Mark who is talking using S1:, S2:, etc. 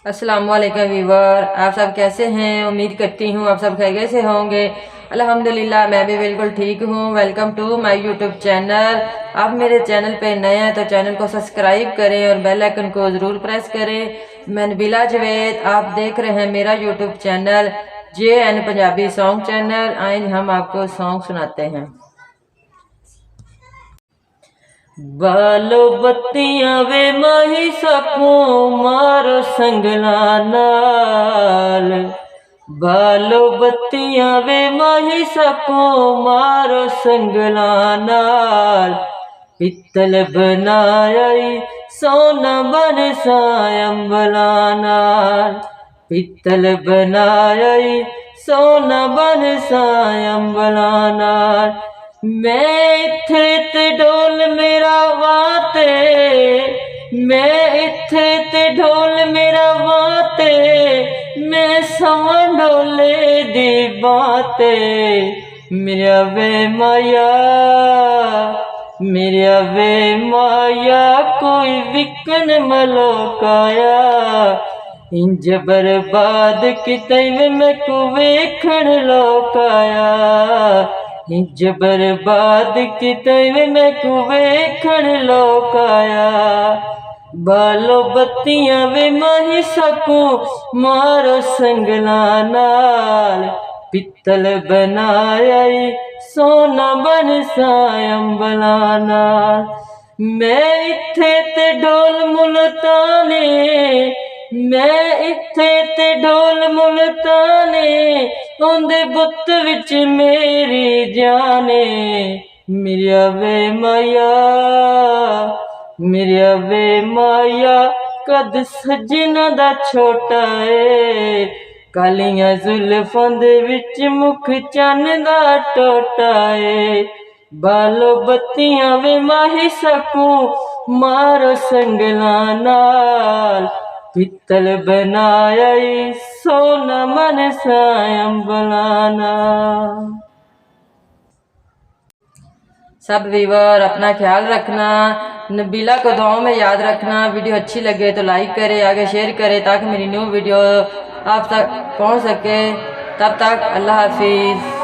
S1: अस्सलामुअलैकुम वीवर, आप सब कैसे हैं। उम्मीद करती हूँ आप सब खैरियत से होंगे। अल्हम्दुलिल्लाह मैं भी बिल्कुल ठीक हूँ। Welcome to my YouTube channel. आप मेरे चैनल पे नए हैं तो चैनल को सब्सक्राइब करें और बेल आइकन को ज़रूर प्रेस करें। मैं नबीला जवेद, आप देख रहे हैं मेरा YouTube channel JN Punjabi song channel. आए हम आपको सॉन्ग सुनाते हैं। बालो बत्तियां वे माही सकूं मारो संगला नाल। बालो बत्तियां वे माही सकूं मारो संगला नाल। पित्तल बनाया सोना बन सायंबला नाल। पित्तल बनाया सोना बन सायंबला नाल। मैं इत्थे ते ढोल मेरा वाते, मैं इत्थे ते ढोल मेरा वाते, मैं सवां ढोले दी बाते। मेरा वे माया, मेरा वे माया कोई विकन मलोकाया। इंज बर्बाद किते मैं को वेखण लोकाया। इंज बर्बाद किते मैं को वेखण लोकाया। बालो बत्तियां वे माही सकूं मारो संगला नाल। पित्तल बनाया सोना बन सायंबला नाल। मैं इत्थे ते ढोल मुल्ताने, मैं इत्थे ते ढोल मुल्ताने, ओंदे बुत विच मेरी जाने। मेरा वे माया, मेरा वे माया कद सजना दा छोटा है। कालियां जुल्फां दे विच मुख चन्न दा टोटा है। बालो बत्तियां वे माही सकूं मारो संगला नाल। पित्तल बनाया सोना मन सायंबला नाल। सब व्यूअर अपना ख्याल रखना, नबीला को दुआओं में याद रखना। वीडियो अच्छी लगे तो लाइक करें, आगे शेयर करें ताकि मेरी न्यू वीडियो आप तक पहुंच सके। तब तक अल्लाह हाफिज़।